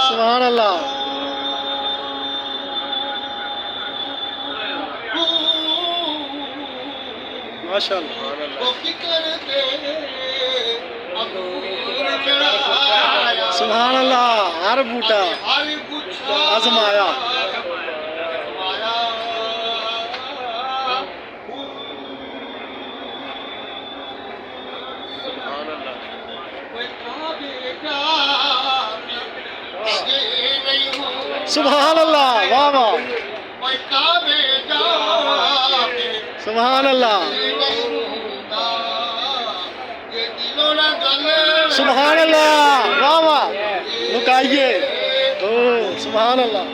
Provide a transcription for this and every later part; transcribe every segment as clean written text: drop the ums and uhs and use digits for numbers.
सुभान अल्लाह। माशाअल्लाह। सुभान अल्लाह। हर बूटा आजमाया। सुभान अल्लाह। वाह वाह। सुभान अल्लाह। सुभान अल्लाह। वाह वाह। लुकाइए। सुभान अल्लाह।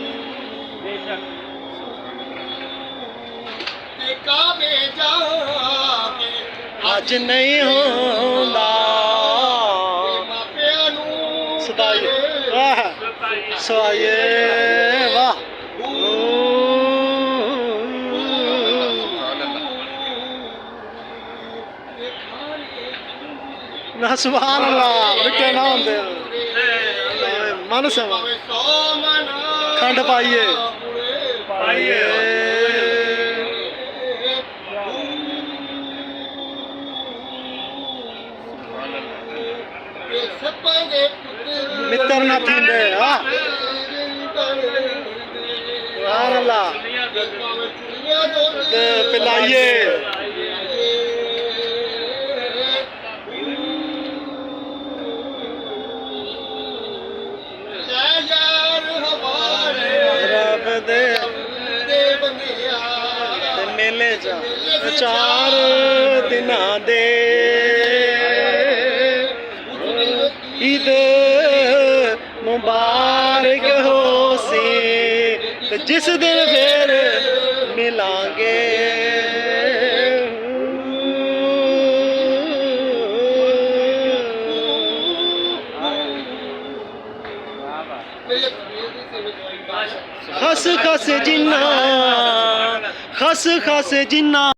आज नहीं होंदा सदाइए। वाह सवाइए। वाह ना सुभान अल्लाह। रुके ना होंदे मन सवा खंड पाइए पाइए। मित्र ना थींदे। सुभान अल्लाह। पिलाइए। मेले चार दिन दे ईद मुबारक हो सी जिस दिन फिर मिलांगे। खस खस जिन्ना